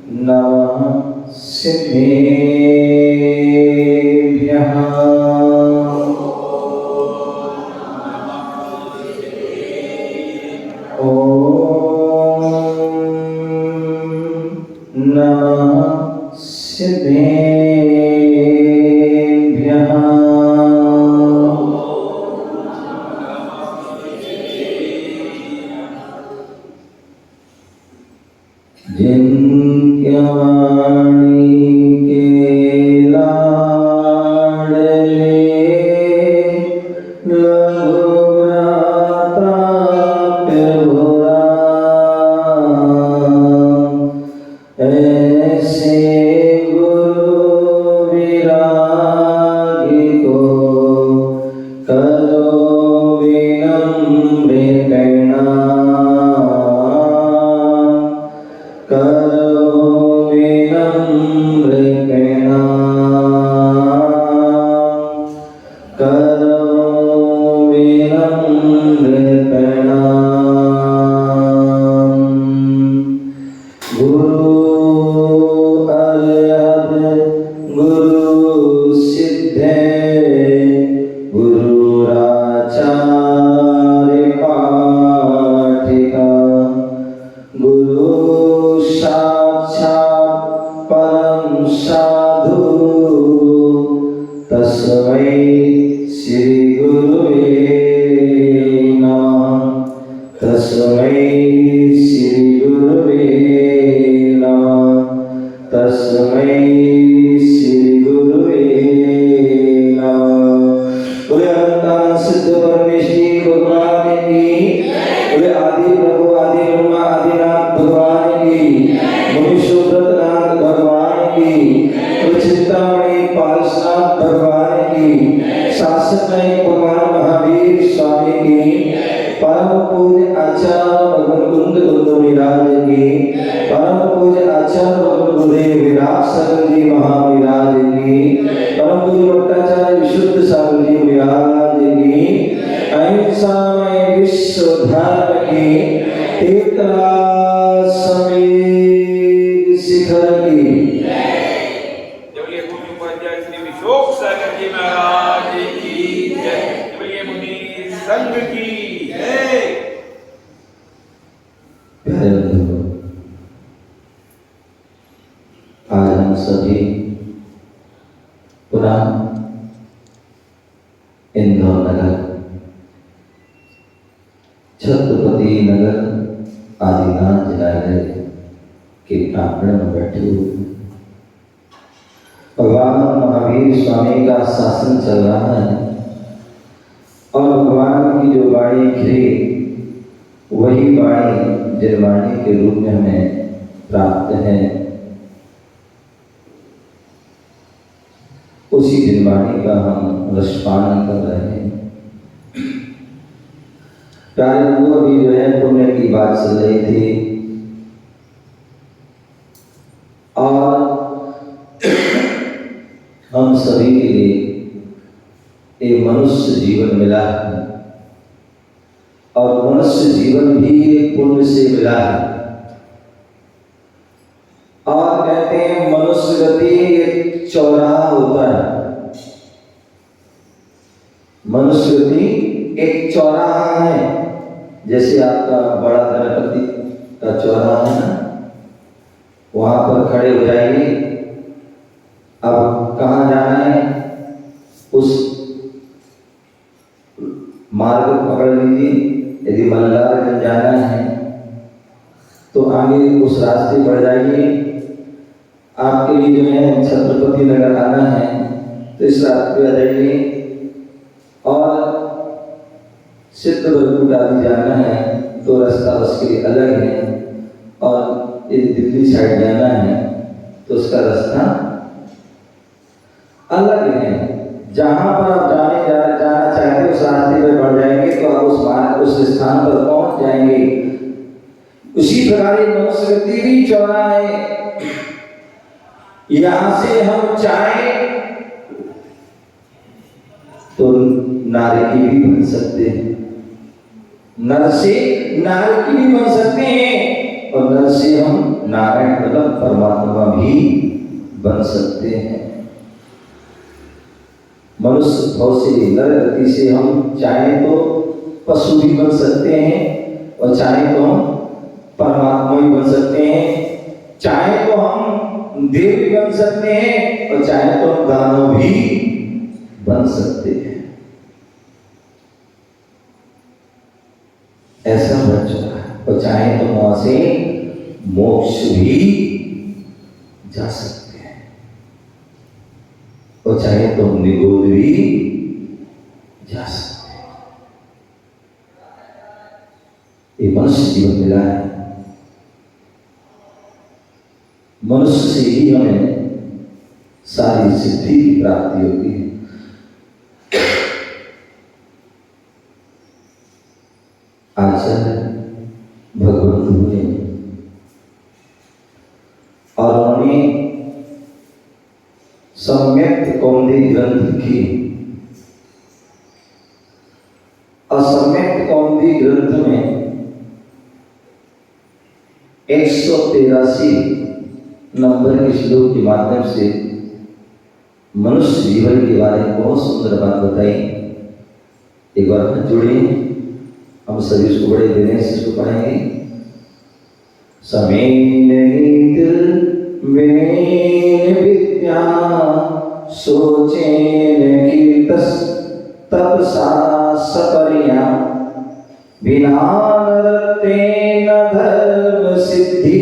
नमः सिद्धेभ्यः। ओम नमः सिद्धेभ्यः। जिनके वाणी के लाडले रघुव्रता प्रभुराम, ऐसे गुरु विरागी को करो विनम्र प्रणाम, करो विनम्र प्रणाम, करो विनम्र प्रणाम। गुरु अर्हत गुरु सिद्धे, गुरुराचार्य पाठिका, गुरु साक्षात् परम साधु, तस्मै श्री गुरुवे नमः, तस्मै श्री गुरुवे नमः, तस्मै श्री गुरुवे नमः। बोले अनंत सिद्ध परमेश्वरी भगवान की, बोले आदि प्रभु आदि ब्रह्मा आदिनाथ भगवान की, मुनीश्वरनाथ भगवान की, बोले चिंतामणि पारसनाथ भगवान की, शासक भगवान महावीर स्वामी की, परम पूज्य आचार्य भगवान कुंद विराज की, परम पूज्य आचार्य भगवान गुरुदेव विराज सागर जी महाविराज की, परम पूज्य भट्टाचार्य विशुद्ध सागर जी विराज की, अहिंसा में विश्व धर्म की, तीर्थराज समेत शिखर की। बोलिए भूमि उपाध्याय श्री विशोक सागर जी महाराज की जय। बोलिए मुनि संघ की जय। प्यारे बंधुओं, आज हम सभी पुनः इंदौर नगर छत्रपति नगर आदिनाथ जिलालय के प्रांगण में बैठे हुए भगवान महावीर स्वामी का शासन चल रहा है और भगवान की जो वाणी खिली वही वाणी जनवाणी के रूप में हमें प्राप्त है। उसी जनवाणी का हम रसपान कर रहे हैं। प्यारे बंधु, अभी जो है पुण्य की बात चल रही थी और हम सभी के लिए एक मनुष्य जीवन मिला है और मनुष्य जीवन भी एक पुण्य से मिला है। और कहते हैं मनुष्य गति एक चौराहा होता है। मनुष्य गति एक चौराहा है, जैसे आपका बड़ा गणपति का चौराहा है ना, वहां पर खड़े हो जाइए। अब कहाँ जाना है उस मार्ग को पकड़ लीजिए। यदि मल्लारगंज जाना है तो आगे उस रास्ते बढ़ जाइए। आपके लिए जो है छत्रपति नगर आना है तो इस रास्ते पे आ जाइए और सिद्ध बरगुट आदि जाना है तो रास्ता उसके लिए अलग है। और यदि दिल्ली साइड जाना है तो उसका रास्ता अलग है। जहां पर आप जाना चाहते हो उस रास्ते पर बढ़ जाएंगे तो आप उस स्थान पर पहुंच जाएंगे। उसी प्रकार मनुष्य गति भी चौराहा है। यहां से हम चाहे तो नारकी भी बन सकते हैं, नर से नारकी भी बन सकते हैं और नर से हम नारायण मतलब परमात्मा भी बन सकते हैं। मनुष्य भाव से नर गति से हम चाहे तो पशु भी बन सकते हैं और चाहे तो हम परमात्मा भी बन सकते हैं, चाहे तो हम देव भी बन सकते हैं और चाहे तो हम दानव भी बन सकते हैं। ऐसा बन चुका है। और चाहे तो वहां से मोक्ष भी जा सकते हैं और चाहे तो हम निगोद भी जा सकते हैं। ये मनुष्य जीवन मिला है। मनुष्य से ही हमें सारी सिद्धि की प्राप्ति होती है। आचार्य भगवंत हुए और उन्होंने सम्यक कौमुदी ग्रंथ की। असम्यक कौमुदी ग्रंथ में 183 नंबर के श्लोक के माध्यम से मनुष्य जीवन के बारे में बहुत सुंदर बात बताई। एक बार हाथ जोड़िए, हम सभी इसको बड़े विनय से इसको पढ़ेंगे। समेन नीत विनयन विद्या सोचेन कीर्तस तपसा सपर्या बिना नरतेन धर्म सिद्धि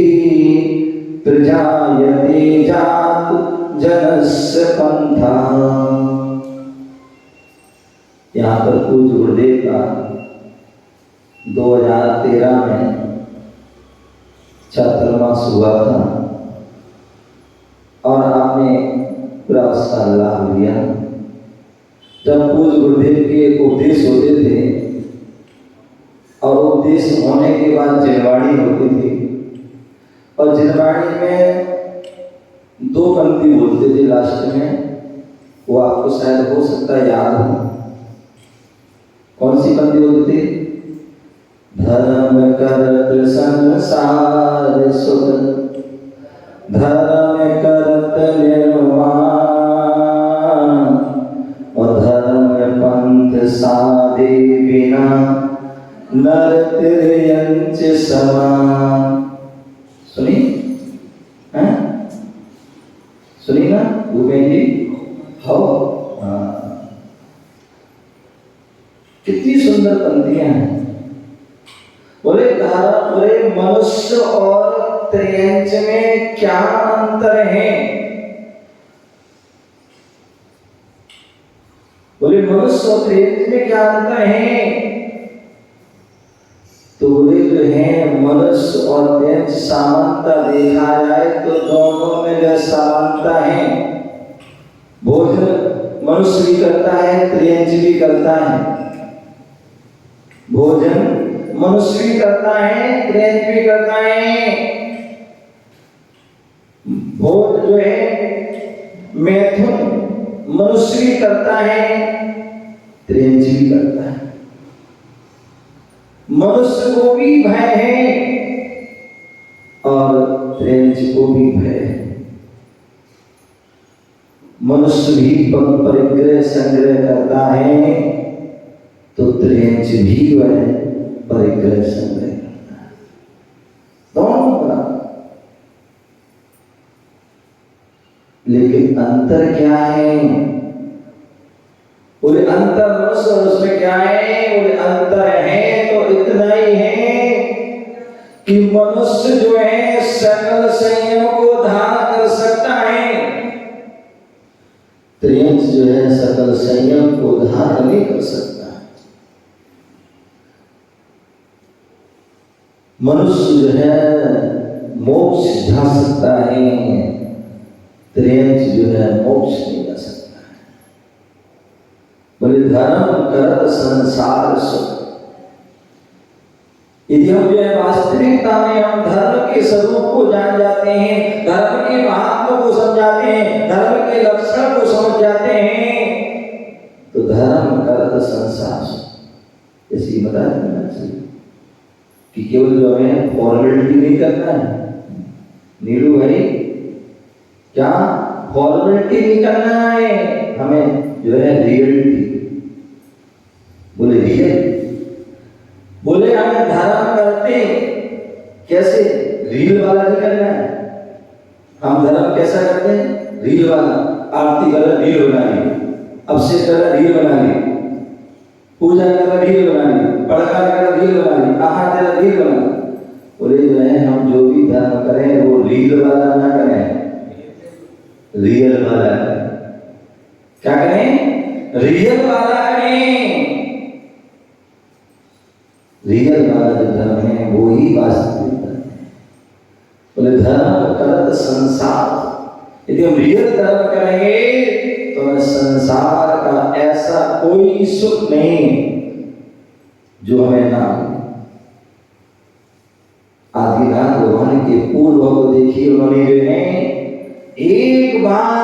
प्रजायते जात जनस्य पंथा। यहाँ पर पूज्य गुरुदेव का 2013 में चातुर्मास हुआ था और आपने पूरा उसका लाभ लिया। जब पूज्य गुरुदेव के उपदेश होते थे और उपदेश होने के बाद जिनवाणी होती थी और जिनवाणी में 2 पंक्ति बोलते थे लास्ट में, वो आपको शायद हो सकता है याद हो। कौन सी पंक्ति बोलते थे? धर्म करत संसार सुख धर्म करत निर्वाण और धर्म पंथ साधे बिना नर तिर्यंच समान। सुनी हैं? सुनी ना भूपेन जी? हो कितनी सुंदर पंक्तियां हैं। बोले मनुष्य और त्रियंच में क्या अंतर है? बोले मनुष्य और त्रियंच में क्या अंतर है? तो बोले जो है मनुष्य और त्रियंच समानता देखा जाए तो दोनों में जो समानता है। भोजन मनुष्य भी करता है, त्रियंच भी करता है। भोजन मनुष्य भी करता है, त्रियंच भी करता है। भोज जो है मैथुन मनुष्य भी करता है, त्रियंच भी करता है। मनुष्य को भी भय है और त्रियंच को भी भय है। मनुष्य भी परिग्रह संग्रह करता है तो त्रियंच भी वह परिग्रह संग्रह करता है। दोनों बराबर। लेकिन अंतर क्या है? बोले अंतर मनुष्य और उसमें क्या है? बोले अंतर है तो इतना ही है कि मनुष्य जो है सकल संयम को धारण कर सकता है, त्रियंच जो है सकल संयम को धारण नहीं कर सकता। मनुष्य जो है मोक्ष जा सकता है, त्रियंच जो है मोक्ष नहीं जा सकता है। बोले धर्म करत संसार सुख। यदि हम जो है वास्तविकता में हम धर्म के स्वरूप को जान जाते हैं, धर्म के महात्मा को समझाते हैं, धर्म के लक्षण को समझ जाते हैं, तो धर्म करत संसार सुख। ऐसी बता देना चाहिए कि केवल जो हमें फॉर्मेलिटी नहीं करना है। नीलू भाई क्या फॉर्मेलिटी नहीं करना है, हमें जो है रियलिटी। बोले रियल, बोले हमें धर्म करते कैसे, रील वाला नहीं करना है। हम धर्म कैसा करते हैं, रील वाला। आरती कर रील बना ली, अभिषेक कर रील बना ली, पूजा कर रील बना ली, पढ़का कर रील बना ली, आहार कर रील बना ली। बोले जो है हम जो भी धर्म करें वो रील वाला ना करें, रियल वाला करें। क्या करें, रियल वाला करें। रियल वाला जो धर्म है वो ही वास्तविक धर्म है। बोले धर्म करत संसार, यदि हम रियल धर्म करेंगे तो हमें संसार का ऐसा कोई सुख नहीं जो हमें ना मिले। आदिनाथ भगवान के पूर्व को देखिए, उन्होंने जो है एक बार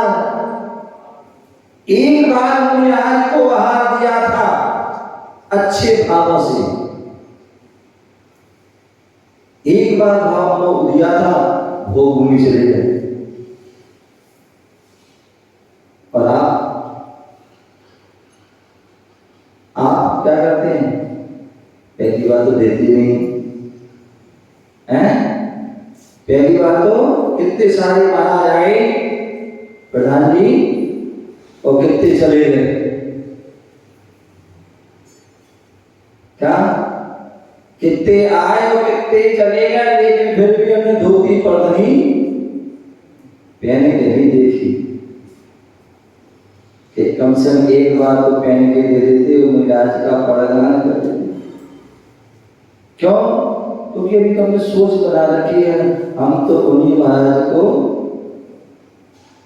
उन्होंने आज को आहार दिया था अच्छे भावों से, एक बार भाव को दिया था, भोग भूमि चले गए। और आप क्या करते हैं, पहली बार तो देती नहीं हैं, पहली बार तो कितने सारे महाराज आए प्रधान जी और कितने चले गए। क्या कितने आए और कितने चले गए, लेकिन फिर भी हमने धोती पड़नी पहने के नहीं देखी कि कम से कम एक बार तो पहन के दे देते, वो मिजाज का पड़गान कर देते। क्यों, क्योंकि अभी तो हमने सोच बना रखी है हम तो उन्हीं महाराज को,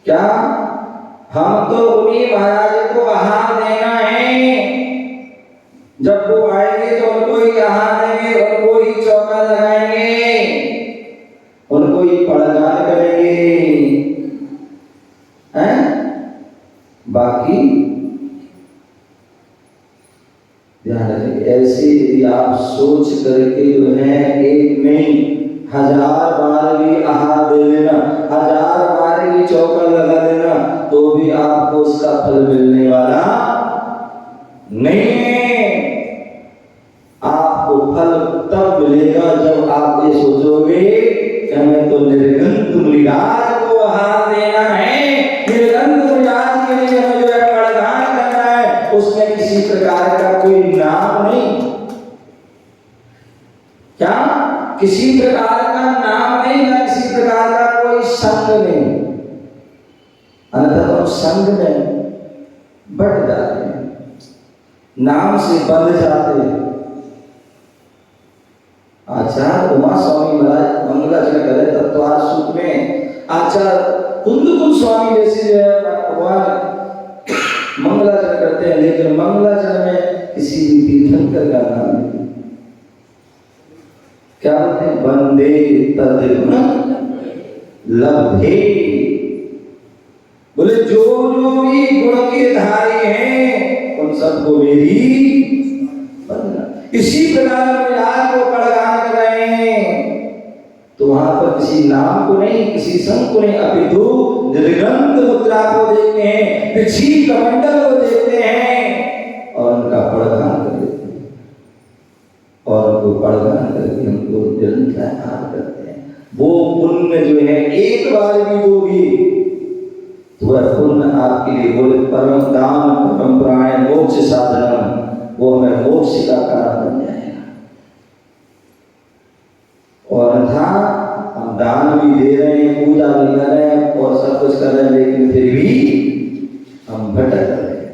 क्या हम तो उन्हीं महाराज को आहार देना है। जब वो आएंगे तो उनको ही आहार देंगे, उनको ही चौका लगाएंगे, उनको ही पड़गान करेंगे हैं। बाकी ध्यान रखें, ऐसे यदि आप सोच करके जो है एक नहीं 1000 बार भी आहार दे लेना, 1000 बार भी चौका लगा देना, तो भी आपको उसका फल मिलने वाला नहीं है। आपको फल तब मिलेगा जब आप ये सोचोगे कि हमें तो निर्गंध मुनिराज को आहार देना है, निर्गंध मुनिराज के लिए हमें जो है पड़गान करना है, उसमें किसी प्रकार का कोई नाम नहीं, क्या किसी प्रकार का नाम नहीं, ना किसी प्रकार का कोई संग नहीं। अन्यथा तो संग में बढ़ जाते हैं, नाम से बंध जाते हैं। आचार्य उमा स्वामी महाराज मंगलाचरण करे तत्वार सूत्र में, आचार्य कुंद स्वामी जैसे जो है भगवान मंगलाचरण करते हैं, लेकिन मंगलाचरण में किसी भी तीर्थंकर का नाम नहीं। क्या बोलते हैं, वंदे तद्गुण लब्धे। बोले जो जो भी गुण के धारी हैं उन सबको मेरी वंदना। इसी प्रकार मिलाद को पड़गान कर रहे हैं, तो वहां पर किसी नाम को नहीं, किसी संत को नहीं, अपितु निर्गंध मुद्रा को देखते हैं, पृथ्वी कमंडल को देखते हैं और उनका पड़गान कर देते हैं, और उनको पड़गान करके उनको निरंतर आहार करते हैं। वो पुण्य जो है एक बार भी दोगी तो वह पुण्य आपके लिए, बोले परम दान परम प्राण मोक्ष साधन, वो हमें मोक्ष का कारण बन जाएगा। और अन्यथा हम दान भी दे रहे हैं, पूजा भी कर रहे हैं और सब कुछ कर रहे हैं, लेकिन फिर भी हम भटक रहे हैं,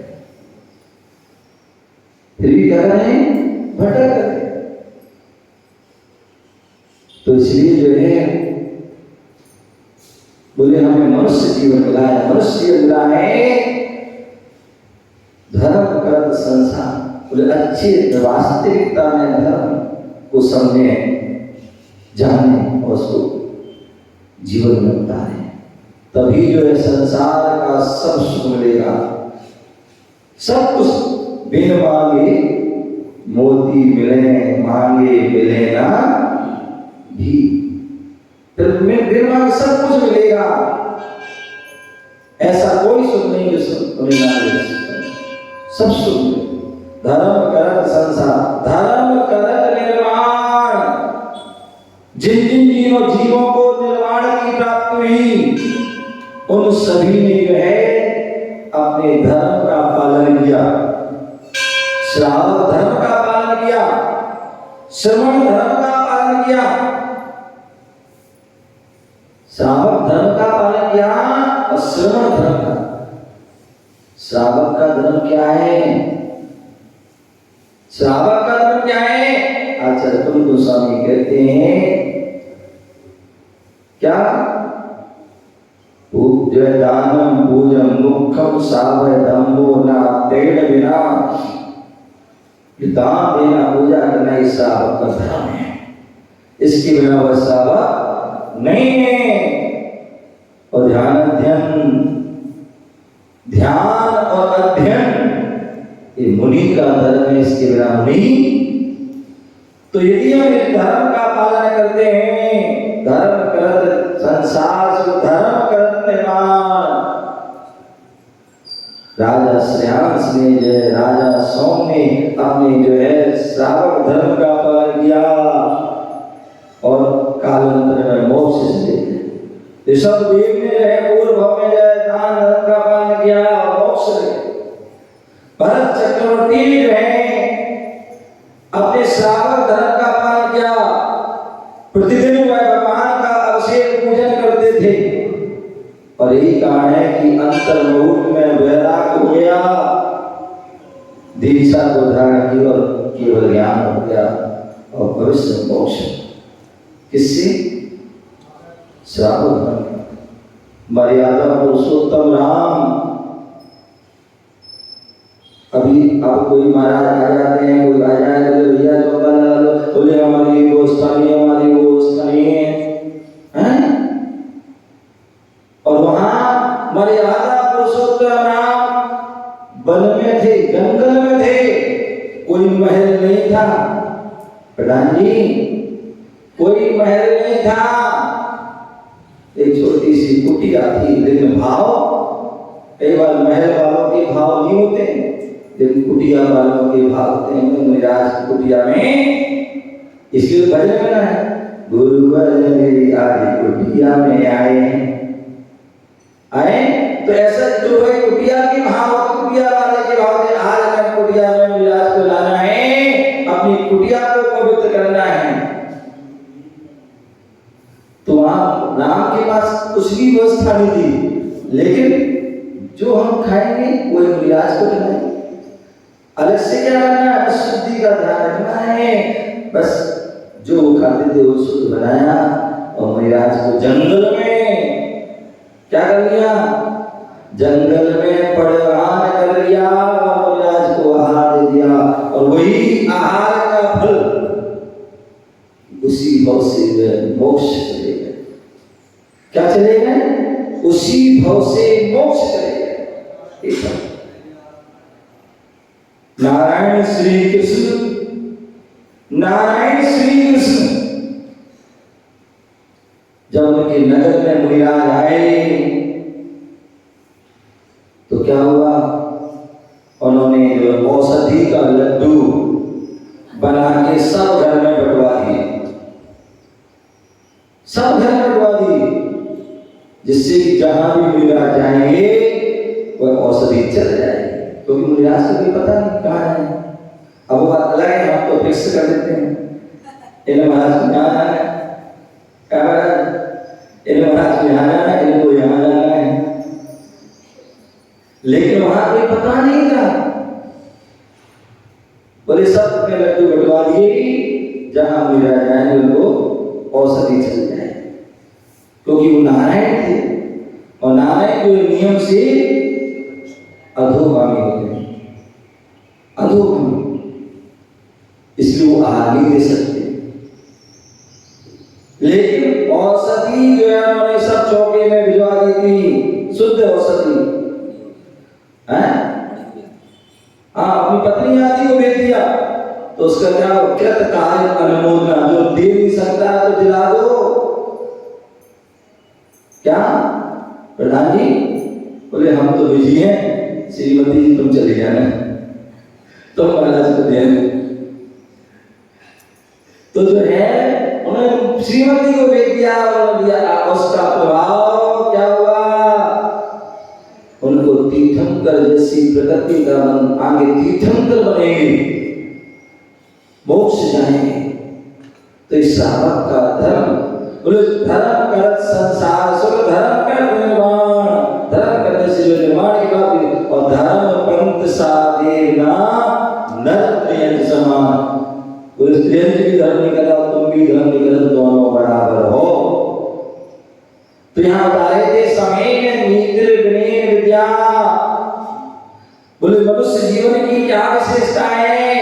फिर भी कर रहे हैं, भटक रहे हैं। तो इसलिए जो है बोले हमें मनुष्य जीवन मिला है, मनुष्य मिला है धर्म करत संसार। बोले अच्छे वास्तविकता में धर्म को समझे, जाने और उसको जीवन में उतारे, तभी जो है संसार का सब सुख मिलेगा। सब कुछ बिन मांगे मोती मिले, मांगे मिले ना भी, फिर बिन मांगे सब कुछ मिलेगा। सब सुन लो। धर्म करत संसार, धर्म करत निर्माण। जिन जिन जीवों को निर्वाण की प्राप्ति हुई, उन सभी ने जो है अपने धर्म का पालन किया। श्रावक धर्म का पालन किया, श्रवण धर्म का पालन किया, श्रावक धर्म का पालन किया और श्रवण धर्म का। श्रावक का धर्म क्या है? श्रावक का धर्म क्या है? आचार्य तुम गोस्वामी कहते हैं क्या? पूज्य दानम पूजम मुखम सावय दम्भो ना तेण बिना। दान देना पूजा करना इस श्रावक का धर्म है, इसके बिना वह श्रावक नहीं है। और ध्यान और अध्ययन ये मुनि का धर्म है, इसके बिना मुनि। तो यदि हम इस धर्म का पालन करते हैं, धर्म करत संसार से धर्म करत निर्माण। राजा श्रेयांश ने जो है, राजा सोम ने अपने जो है श्रावक धर्म का पालन किया और कालांतर में मोक्ष से ऋषभदेव ने जो है पूर्व भाव में जो है दान धर्म का पालन किया और मोक्ष से। भरत चक्रवर्ती जो है अपने श्रावक धर्म का पालन किया। प्रतिदिन वह भगवान का अभिषेक पूजन करते थे और यही कारण है कि अंतर मुहूर्त में वैराग हो गया, दीक्षा को धारण की और केवल ज्ञान हो गया और भविष्य मोक्ष। किससे? श्रावक धर्म। मर्यादा पुरुषोत्तम राम। अभी आप कोई महाराज आ जाते हैं, कोई आ जाए तो भैया चौका लगा लो, बोले हमारी गोस्थानी, हमारी गोस्थानी है। और वहां मर्यादा पुरुषोत्तम राम वन में थे, जंगल में थे, कोई महल नहीं था। प्रधान जी, कोई महल नहीं था, एक छोटी सी कुटिया थी। लेकिन भाव, कई बार महल वालों के भाव नहीं होते, लेकिन कुटिया वालों के भाव होते हैं। निराश की कुटिया में, इसलिए भजन में है गुरुवर मेरी आज कुटिया में आए तो ऐसा जो है कुटिया के भाव, कुटिया वाले के भाव से आज मैं कुटिया में निराश को लाना है, अपनी कुटिया को पवित्र करना है। तो वहां राम के पास कुछ भी व्यवस्था नहीं थी, लेकिन जो हम खाएंगे वो निराश को खिलाएंगे। अलग से क्या करना है? शुद्धि का ध्यान रखना है। बस जो खाते थे वो शुद्ध बनाया और निराश को जंगल में क्या कर लिया? जंगल में पड़वान कर लिया और निराश को आहार दे दिया। और वही आहार का फल उसी भाव से मोक्ष चले गए। क्या चले गए? उसी भाव से मोक्ष चले गए। नारायण श्री कृष्ण, नारायण श्री कृष्ण जब उनके नगर में मुनिराज आए तो क्या हुआ? उन्होंने जो औषधि का लड्डू बना के सब घर में बंटवा दिए, सब घर में बंटवा दिए, जिससे कि जहां भी मुनिराज जाएंगे वह औषधि चल जाएगी। क्योंकि मुनिराज को भी पता नहीं कहाँ है। अब वो बात अलग है, हम तो फिक्स कर देते हैं इन्हें महाराज को यहाँ जाना है, इन्हें महाराज को यहाँ जाना है, इनको यहाँ जाना है। लेकिन वहां कोई पता नहीं था। बोले सब में लड्डू बंटवा दिए, जहां मुनिराज जाएंगे उनको औषधि चल जाए। क्योंकि वो नारायण थे और नारायण के नियम से अधोगामी होते हैं, अधोगामी, इसलिए वो आहार नहीं दे सकते। लेकिन औषधि जो है उन्होंने सब चौके में भिजवा दी थी, शुद्ध औषधि है। अपनी पत्नी आती को भेज दिया तो उसका क्या कृत कार्य अनुमोदना, जो दे नहीं सकता तो दिला दो। क्या प्रधान जी? बोले हम तो बिजी हैं, श्रीमती जी तुम चले जाना। तो महाराज को दिया। तो जो है उन्होंने श्रीमती को भेज दिया और दिया, उसका प्रभाव क्या हुआ, उनको तीर्थंकर जैसी प्रकृति का मन, आगे तीर्थंकर बनेंगे, मोक्ष जाएंगे। तो इस श्रावक का धर्म, बोले धर्म कर संसार सुख, धर्म कर निर्माण, धर्म करने से जो निर्माण की बात है, और धर्म पंथ साधेना नर प्रियंत समान। बोले प्रियंत भी धर्म नहीं करा, तुम भी धर्म नहीं करा, दोनों बराबर हो। तो यहाँ बताए थे समेन मित्र विनय विद्या। बोले मनुष्य जीवन की क्या विशेषता है,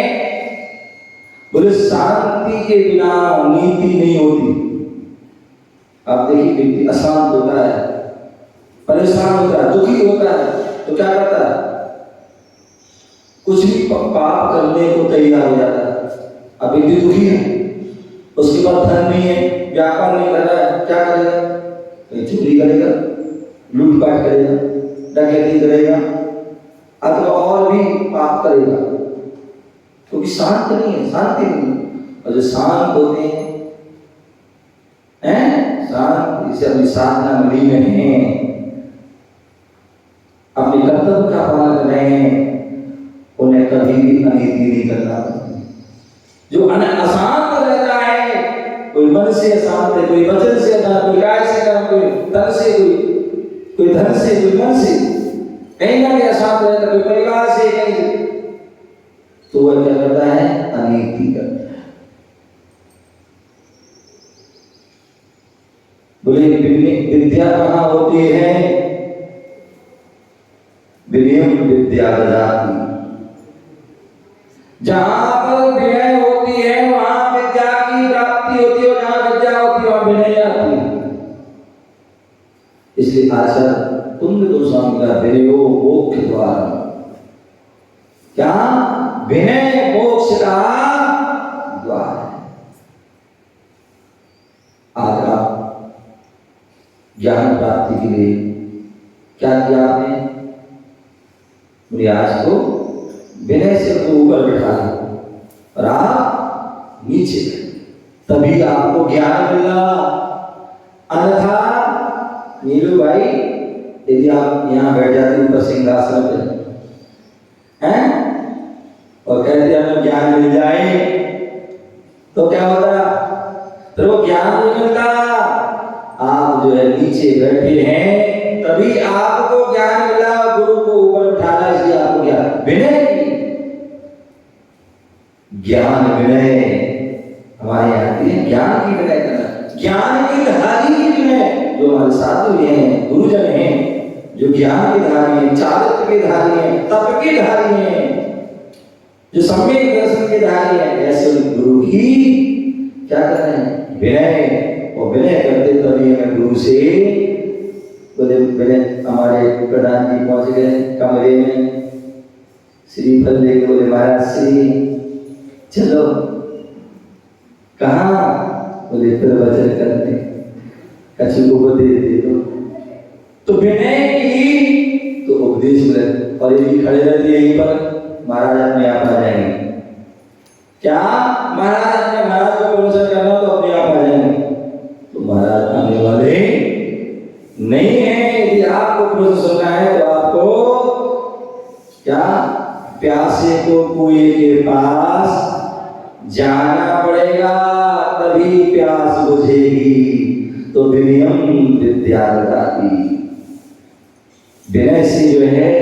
बोले शांति के बिना नीति नहीं होती। आप देखिए व्यक्ति अशांत होता है, परेशान होता है, दुखी होता है, तो क्या करता है, कुछ भी पाप करने को तैयार हो जाता है। अब व्यक्ति दुखी है, उसके पास धन नहीं है, व्यापार नहीं कर रहा है, क्या करेगा, कहीं चोरी करेगा, लूटपाट करेगा, डकैती करेगा, अथवा और भी पाप करेगा, क्योंकि शांत नहीं है, शांति नहीं है। और जो शांत होते हैं शांत, इसे अपनी साधना मिली में हैं, अपने कर्तव्य का पालन कर रहे हैं, उन्हें कभी भी अनीति नहीं करना। जो अशांत रहता है, कोई मन से अशांत है, कोई वचन से अशांत, कोई काय से काम, कोई तन से, कोई धन से, कोई मन से, कहीं ना कहीं अशांत रहता है, कोई परिवार से, कहीं से, तो वह क्या करता है, अनीति करता है। बोले विद्या कहाँ होती है, विनयम विद्या ददाति। जहां पर विनय होती है वहां विद्या की प्राप्ति होती है, और जहां विद्या होती है वहां विनय आती है। इसलिए आचार्य तुंग गोस्वामी का विनयो मोक्ष द्वार, क्या विनय मोक्ष का द्वार है। आज आप ज्ञान प्राप्ति के लिए क्या किया आपने, आज को विनय से तो ऊपर बैठा और आप नीचे, तभी आपको ज्ञान मिला। अन्यथा नीलू भाई, यदि आप यहाँ बैठ जाते ऊपर सिंहासन पे हैं और कहते हमें ज्ञान मिल जाए, तो क्या होता, तो वो ज्ञान नहीं मिलता। आप जो है नीचे बैठे हैं, तभी आपको ज्ञान मिला, गुरु को ऊपर उठाना, इसलिए आपको ज्ञान। विनय, ज्ञान विनय हमारे आती है, ज्ञान की विनय करना, ज्ञान की धारी की विनय। जो हमारे साधु हैं, गुरुजन हैं, जो ज्ञान के धारी हैं, चारित्र के धारी हैं, तप के धारी हैं, जो सम्यक दर्शन के धारी हैं, ऐसे गुरु ही क्या कर रहे हैं, विनय। और विनय करते तभी हमें गुरु से, बोले विनय। हमारे प्रधान जी पहुंच गए कमरे में, श्रीफल लेके बोले महाराज श्री चलो, कहाँ, बोले प्रवचन करने, कछु को उपदेश दे दो। तो विनय की तो उपदेश मिले, और यदि खड़े रहते यहीं पर, महाराज अपने आप आ जाएंगे। क्या महाराज ने, महाराज को प्रवचन करना तो अपने आप आ जाएंगे, तो महाराज आने वाले नहीं है। यदि आपको प्रवचन सुनना है तो आपको क्या, प्यासे को कुएं के पास जाना पड़ेगा, तभी प्यास बुझेगी। तो विनयम विद्या ददाति, विनय से जो है,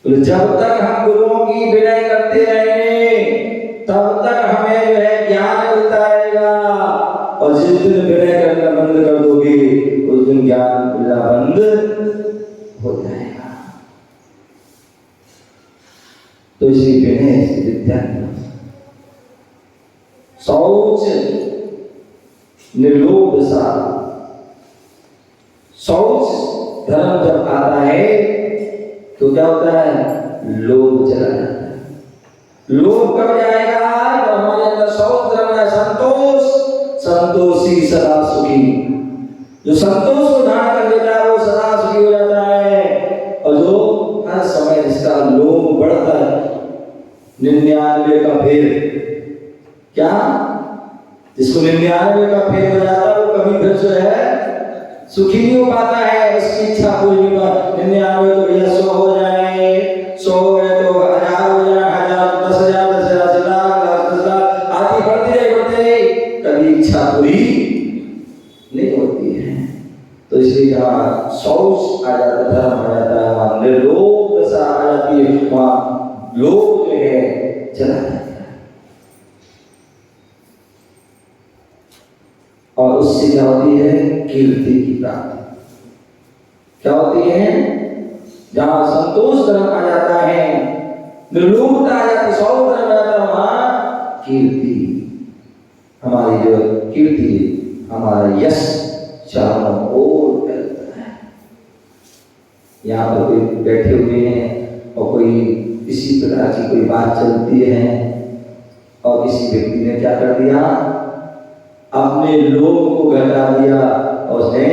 तो जब तक हम गुरुओं की विनय करते रहेंगे तब तक हमें जो है ज्ञान मिलता रहेगा। और जिस दिन विनय करना बंद कर दोगे, उस दिन ज्ञान मिलना बंद हो जाएगा। तो इसी विनय से विद्या, शौच निर्लोभ सा, शौच धर्म जब आता है तो क्या होता है, लोभ चला जाता है। लोभ कब जाएगा, जब हमारे अंदर शौच धर्म है, संतोष, संतोषी सदा सुखी। जो संतोष को धारण कर लेता है वो सदा सुखी हो जाता है। और जो हर समय जिसका लोभ बढ़ता है, का फेर। क्या? जिसको 99 का फेर हो जाता है वो कभी फिर जो है सुखी नहीं हो पाता है। उसकी इच्छा पूरी नहीं होती। 99 तो भैया 100 हो जाए, 100 हो गए तो 1000 हो जाए, 1000 10,000 10,000 से लाख 10 लाख आदि बढ़ते रहे, कभी इच्छा पूरी नहीं होती है। तो इसलिए जहाँ शौच आ जाता है, धर्म आ जाता है, वहाँ निर्लोभ दशा आ जाती है, वहाँ लोभ जो है चला जाता है। और उससे क्या होती है? कीर्ति की प्राप्ति। क्या होती है? जहाँ संतोष धर्म आ जाता है, निर्लोभता आ जाती है, शौच धर्म आ जाता है, वहाँ कीर्ति, हमारी जो कीर्ति, हमारा यश चारों ओर फैलता है। यहाँ पर कोई बैठे हुए हैं और कोई किसी प्रकार की कोई बात चलती है और किसी व्यक्ति ने क्या कर दिया? अपने लोभ को घटा दिया और उसने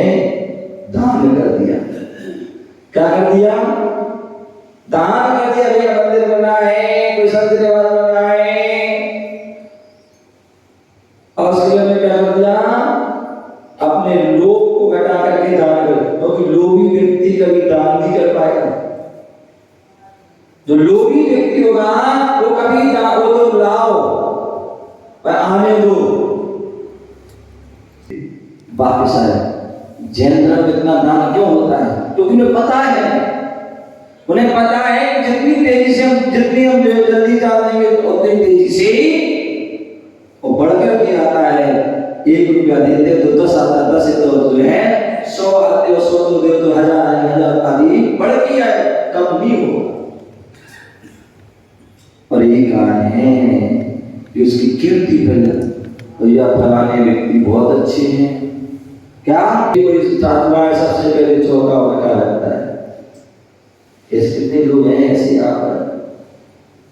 दान कर दिया। क्या कर दिया? दान कर दिया। भैया मंदिर बना है, कोई संत निवास बना है, और उसके लिए क्या कर दिया? अपने लोभ को घटा करके दान कर। क्योंकि लोभी व्यक्ति कभी दान नहीं कर पाएगा। जो लोभी व्यक्ति होगा वो कभी वो तो लाओ पर आने दो। वापिस आए। जैन धर्म इतना दान क्यों होता है? क्योंकि उन्हें पता है कि जितनी तेजी से हम जो जल्दी डाल देंगे उतनी तेजी से वो बढ़कर के आता है। 1 रुपया देते तो 10 आता, 10 तो जो है 100 आते, 100 तो दे तो 1000 आदि बढ़ के आए, कम नहीं हो। और यही कारण है कि उसकी कीर्ति फैले। तो यह फलाने व्यक्ति बहुत अच्छे हैं। क्या? कोई साधुआ सबसे पहले चौका उठा लगता है। ऐसे कितने लोग हैं ऐसे यहाँ पर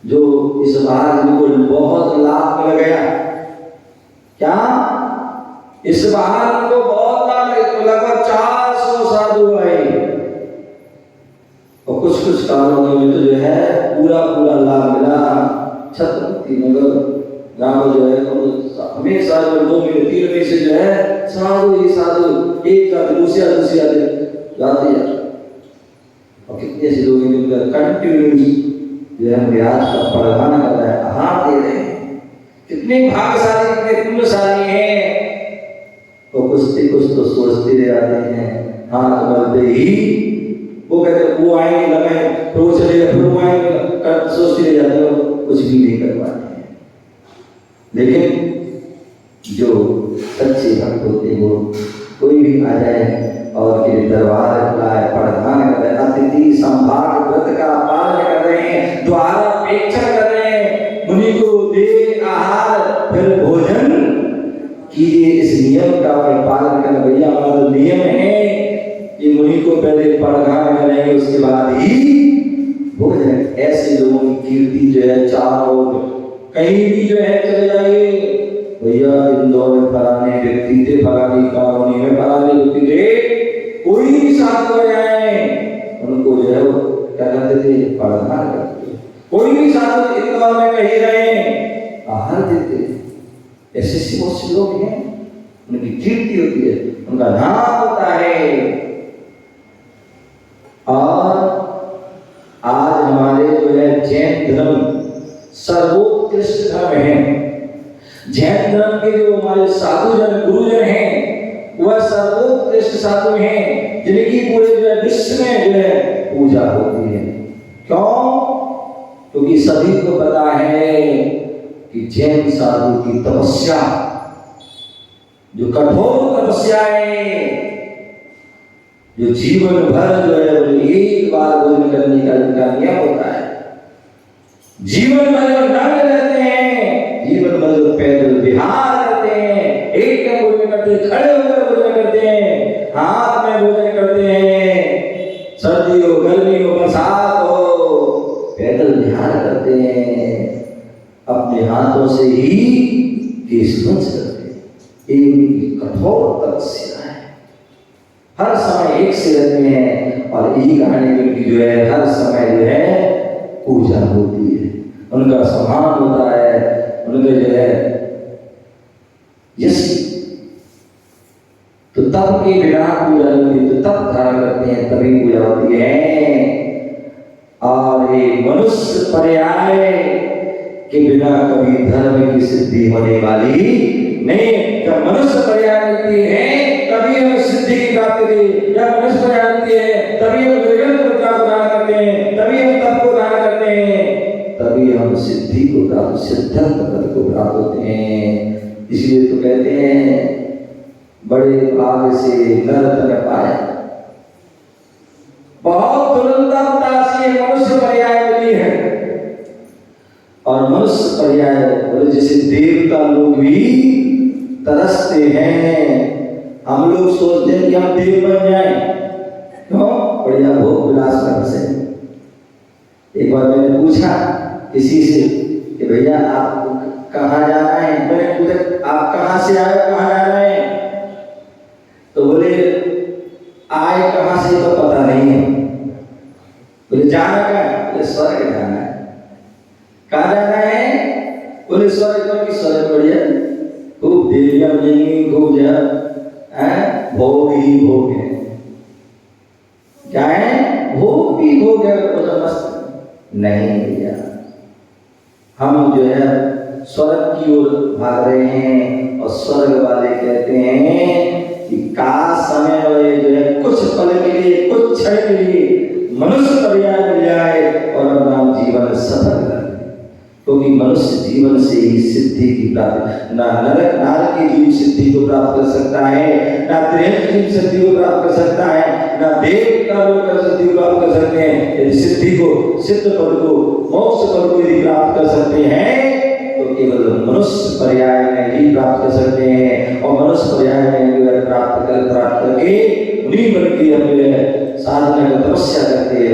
जो इस बार को बहुत लाभ मिल गया। क्या? इस बार को बहुत लाभ मिला, तो लगभग 400 साधु आए और कुछ कारणों में तो जो है पूरा लाभ मिला। छत्रपति नगर गाँव जो है हमेशा जो 2 महीने 3 महीने से जो है साधु ही साधु, एक का दूसरा जाते हैं। और कितने से लोग कंटिन्यूस जो है ब्याज का प्रदान कर रहे हैं, आहार दे रहे हैं। कितने भाग्यशाली, कितने पुण्यशाली हैं। तो कुछ तो सोचते रह जाते हैं, हाथ मरते ही वो कहते वो आएंगे लगाए, फिर वो चले गए, फिर वो आएंगे, सोचते रह जाते हो, कुछ भी नहीं कर पाते हैं। लेकिन जो सच्चे भक्त होते हैं वो कोई भी आ जाए और के दरबार लाए, प्रदान कर रहे हैं, अतिथि संभाग व्रत का पालन कर रहे हैं, द्वारापेक्षा कर रहे हैं, मुनि को दे आहार फिर भोजन कीजिए। इस नियम का पालन करना भैया हमारा नियम है कि मुनि को पहले प्रदान करेंगे, उसके बाद ही भोजन। ऐसे लोगों की कीर्ति जो है चारों कहीं भी जो है चले जाइए, भैया इंदौर में फलाने व्यक्ति थे, फलानी कॉलोनी में फलाने व्यक्ति थे, कोई भी साथ हो जाए उनको जो है वो क्या करते थे? प्रदान करते थे। कोई भी साथ इंदौर में कहीं रहे आहार देते। ऐसे बहुत से लोग हैं, उनकी कीर्ति होती है, उनका नाम होता है। और आज हमारे जो है जैन धर्म सर्वोत्कृष्ट धर्म है। जैन धर्म के जो हमारे साधुजन गुरुजन हैं वह सर्वोत्कृष्ट साधु हैं, जिनकी पूरे जो है विश्व में जो है पूजा होती है। क्यों? क्योंकि सभी को पता है कि जैन साधु की तपस्या, जो कठोर तपस्या है, जो जीवन भर जो है एक बार भोजन करने का इनका नियम होता है, जीवन भर जो नंगे रहते हैं, जीवन भर जो पैदल विहार करते हैं, एक में भोजन करते हैं, खड़े होकर भोजन करते हैं, हाथ में भोजन करते हैं, सर्दी हो गर्मी हो बरसात हो, पैदल विहार करते हैं, अपने हाथों से ही केश बंच करते हैं। एक कठोर तपस्या है, हर समय एक से रहते हैं और यही कहानी उनकी जो है हर समय जो है पूजा होती है। उनका सम्मान होता है, उनका जो है यश। तो तब के बिना पूजा होती, तो तब धारण करते हैं तभी पूजा होती है। और ये मनुष्य पर्याय के बिना कभी धर्म की सिद्धि होने वाली नहीं। जब मनुष्य पर्याय मिलती है तभी हम सिद्धि की प्राप्ति करें। जब मनुष्य पर्याय मिलती है तभी हम निरंतर का धारण करते हैं, तभी हम तप को धारण करते हैं, तभी हम सिद्धि को प्राप्त, सिद्धंत पद को प्राप्त होते हैं। इसलिए तो कहते हैं बड़े भाग से नर तन पाया। बहुत दुर्लभता से मनुष्य पर्याय मिली है। और मनुष्य पर्याय बोले जैसे देवता लोग भी तरसते हैं। हम लोग सोचते हैं कि हम देव बन जाएं, क्यों? बढ़िया भोग विलास करने से। एक बार मैंने पूछा किसी से कि भैया आपको कहाँ जाना है? मैंने पूछा आप कहाँ से आए, कहाँ जा रहे हैं? तो बोले आए कहाँ से तो पता नहीं है। बोले जाना क्या है? बोले स्वर्ग जाना है। कहाँ जाना है? बोले स्वर्ग में। स्वर्ग बढ़िया खूब देवियां मिलेंगी, खूब भोग ही भोग है। क्या है? भोग ही भोग है। बोला मस्त नहीं भैया, हम जो है स्वर्ग की ओर भाग रहे हैं। और स्वर्ग वाले कहते हैं कि का समय जो है कुछ पल के लिए, कुछ क्षण के लिए मनुष्य पर्याय मिल जाए और अपना जीवन सफल कर। क्योंकि मनुष्य जीवन से ही सिद्धि की प्राप्ति, ना नरक नारक की जीव सिद्धि को प्राप्त कर सकता है, ना त्रिहेत्र जीव सिद्धि को प्राप्त कर सकता है, ना देवता लोग सिद्धि को प्राप्त कर सकते हैं। यदि सिद्धि को, सिद्ध पद को, मोक्ष पद को यदि प्राप्त कर सकते हैं तो केवल मनुष्य पर्याय में ही प्राप्त कर सकते हैं। और मनुष्य पर्याय में जो है प्राप्त करके उन्हीं बन के अपने साधना में तपस्या करके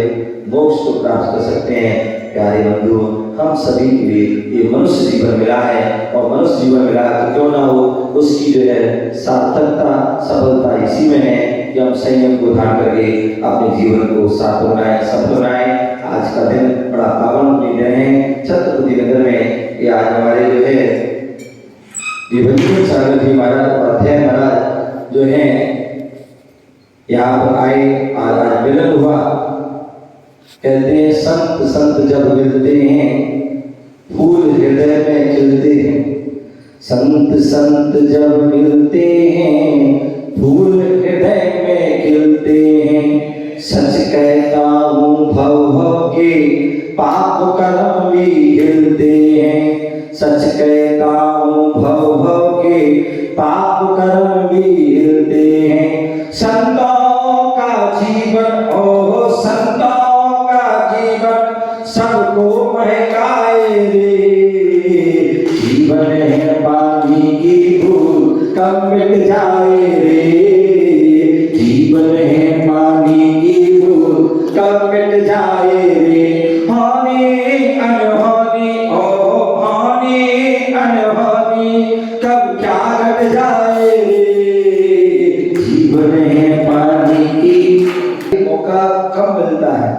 मोक्ष को प्राप्त कर सकते हैं। प्यारे बंधु, हम सभी के लिए ये मनुष्य जीवन मिला है। और मनुष्य जीवन मिला है तो क्यों ना हो, उसकी जो है सार्थकता, सफलता इसी में है कि हम संयम को धारण करके अपने जीवन को साथ बनाए, सफल बनाए। आज का दिन बड़ा पावन दिन है छत्रपति नगर में। ये आज हमारे जो है विभूति सागर जी महाराज, अध्यय महाराज जो है यहाँ पर आए, आज मिलन हुआ। कहते हैं संत संत जब मिलते हैं फूल हृदय में खिलते हैं। संत संत जब मिलते हैं फूल हृदय में खिलते हैं। सच कहता हूँ भव भव के पाप कर्म भी हिलते हैं। सच कहता हूँ भव भव के पाप कर्म भी हिलते हैं। संतों का जीवन ओ संतों सबको महकाए रे। जीवन है पानी की बूंद कब मिट जाए रे। जीवन है पानी की बूंद कब मिट जाए रे। हानि अनहोनी ओ हानि अनहोनी कब क्या घट जाए रे। जीवन है पानी की। मौका कब मिलता है?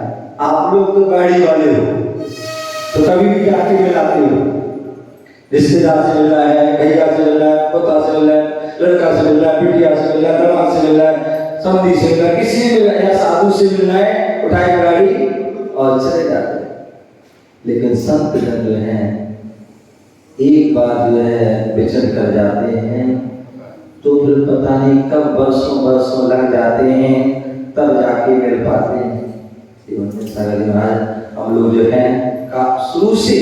आप लोग तो गाड़ी वाले हो तो कभी भी जाके मिलाते हो। रिश्तेदार से मिलना है, भैया से मिलना है, पोता से मिलना है, लड़का से मिलना है, बिटिया से मिलना है, दामाद से मिलना है, समधी से मिलना है, किसी से मिलना है या साधु से मिलना है, उठाए गाड़ी और चले जाते हैं। लेकिन संत जन जो है एक बार जो है विचर कर जाते हैं तो फिर पता नहीं कब वर्षों वर्षों लग जाते हैं तब जाके मिल पाते हैं। सागर महाराज हम लोग जो है शुरू से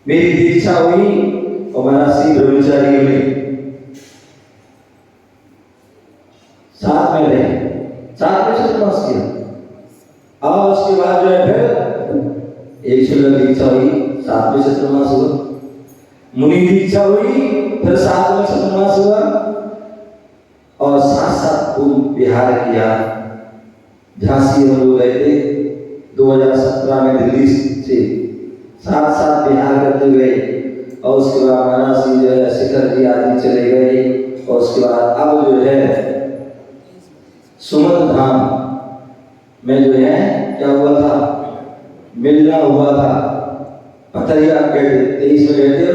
मेरी दीक्षा हुई और महाराज श्री ब्रह्मचारी हुए, साथ में रहे, साथ में चतुर्मास किया। और उसके बाद जो है फिर एक शुल्क दीक्षा हुई, साथ में चतुर्मास हुआ। मुनि दीक्षा हुई, फिर साथ में चतुर्मास हुआ। और साथ साथ विहार किया। झांसी हम लोग गए थे 2017 में दिल्ली से, साथ साथ बिहार करते गए। और उसके बाद महाराज जी जो है शिखर जी आदि चले गए। और उसके बाद अब जो है सुमन धाम में जो है क्या हुआ था, मिलना हुआ था। पथरिया गए थे, 23 में गए थे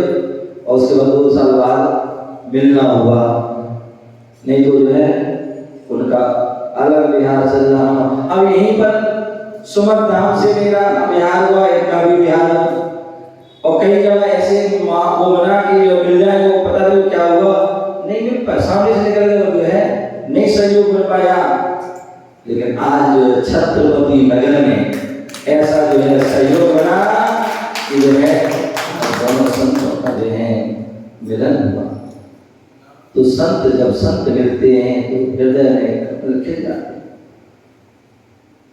और उसके बाद 2 साल बाद मिलना हुआ। नहीं तो जो है उनका अलग बिहार चल रहा। अब यहीं पर सुमत धाम से मेरा बिहार हुआ, इतना भी बिहार हुआ। और कई जगह ऐसे वो मना कि जो मिल जाए वो पता नहीं क्या हुआ, नहीं मिल पाया, सामने से निकल गए जो है, नहीं सहयोग मिल पाया। लेकिन आज छत्रपति नगर में ऐसा जो है सहयोग बना कि जो है दोनों संतों का जो है मिलन हुआ। तो संत जब संत मिलते हैं तो हृदय में खिल जाते हैं।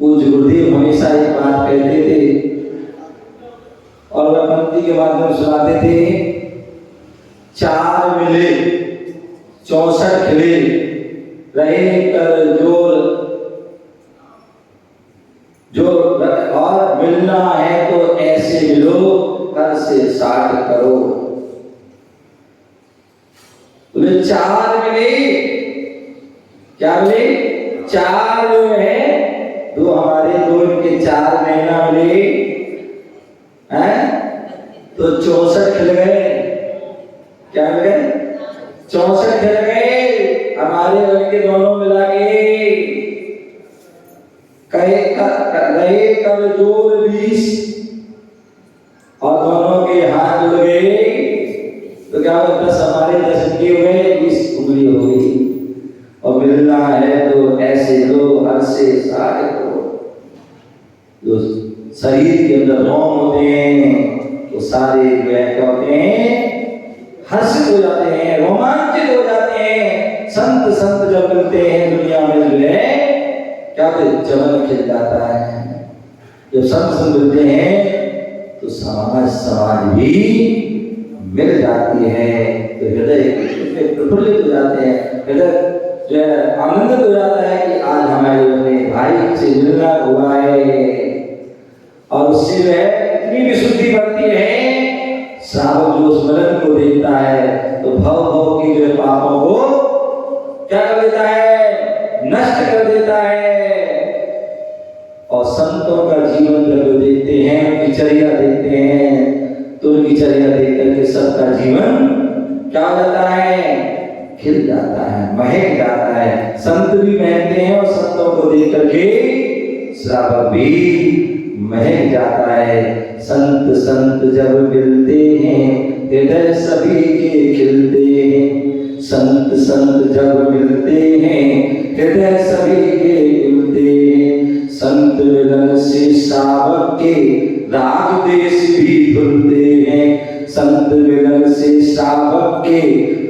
पूज्य गुरुदेव हमेशा ये बात कहते थे और वह पंक्ति के माध्यम सुनाते थे, 4 मिले 64 खिले, रहे कर जोर और मिलना है तो ऐसे मिलो, कर से 60 करो। बोले 4 मिले, क्या मिले? 4 जो है, 2 हमारे 2 इनके 4 महीना मिले हैं तो 64 खिल गए। क्या मिल गए? 64 खिल गए हमारे उनके दोनों मिला के। रहे कर जोर 20 और दोनों के हाथ जुड़ गए तो क्या होगा? 10 हमारे 10 इनके हो गए, 20 उंगली हो गई। और मिलना है तो ऐसे लो, हर से 60 करो। जो शरीर के अंदर रोम होते हैं तो सारे जो है क्या होते हैं? हर्षित हो जाते हैं, रोमांचित हो जाते हैं। संत जब मिलते हैं दुनिया में जो है क्या होते? चमन खिल जाता है। जब संत मिलते हैं तो समाज भी मिल जाती है, तो हृदय प्रफुल्लित हो जाते हैं, हृदय जो है आनंदित हो जाता है कि आज हमारे अपने भाई से मिलना हुआ है। और उससे जो है इतनी विशुद्धि बढ़ती है, श्रावक जो उस मिलन को देखता है तो भव की जो पापों को क्या कर देता है? नष्ट कर देता है। और संतों का जीवन जब देखते हैं, उनकी चर्या देखते हैं तो उनकी चर्या देख करके सबका जीवन क्या हो जाता है? खिल जाता है, महक जाता है। संत भी महकते हैं और संतों को देख करके श्रावक भी महक जाता है। संत जब मिलते हैं हृदय सभी के खिलते हैं। संत जब मिलते हैं हृदय सभी के खिलते हैं। संत मिलन से श्रावक के राग देश भी धुलते हैं। संत मिलन से श्रावक के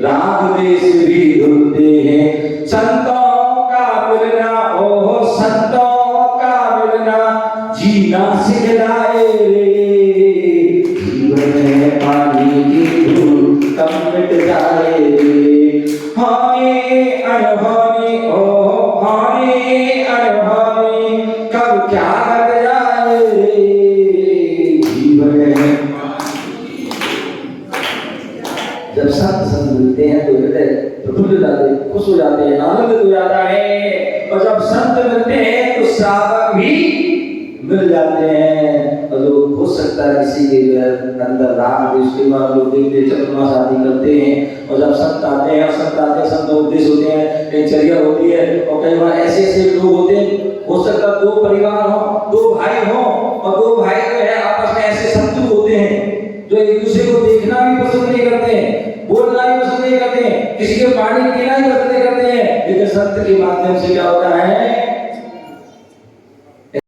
राग देश भी धुलते हैं। संतों का मिलना, ओहो संतों का मिलना जीना सिखलाए रे। जीवन में पानी की धूल कब मिट जाए रे। हानि अनहोनी, ओहो हानि अनहोनी कब क्या घट जाए रे। जीवन में जब संत मिलते हैं तो हृदय प्रफुल्लित हो जाते हैं, खुश हो जाते हैं, आनंदित हो जाता है। और जब संत मिलते हैं तो श्रावक भी मिल जाते हैं। और जो हो सकता है किसी के अंदर राग उसके बाद लोग देखते चतुर्मास आदि करते हैं। और जब संत आते हैं, संत उपदेश होते हैं, एक चर्या होती है। और कई बार ऐसे लोग होते हैं, हो सकता है 2 परिवार हो, 2 भाई हो और 2 भाई जो है आपस में ऐसे शत्रु होते हैं जो एक दूसरे को देखना भी पसंद नहीं करते हैं, बोलना भी पसंद नहीं करते हैं, किसी के पानी पीना ही पसंद नहीं करते हैं। लेकिन संत के माध्यम से क्या होता है?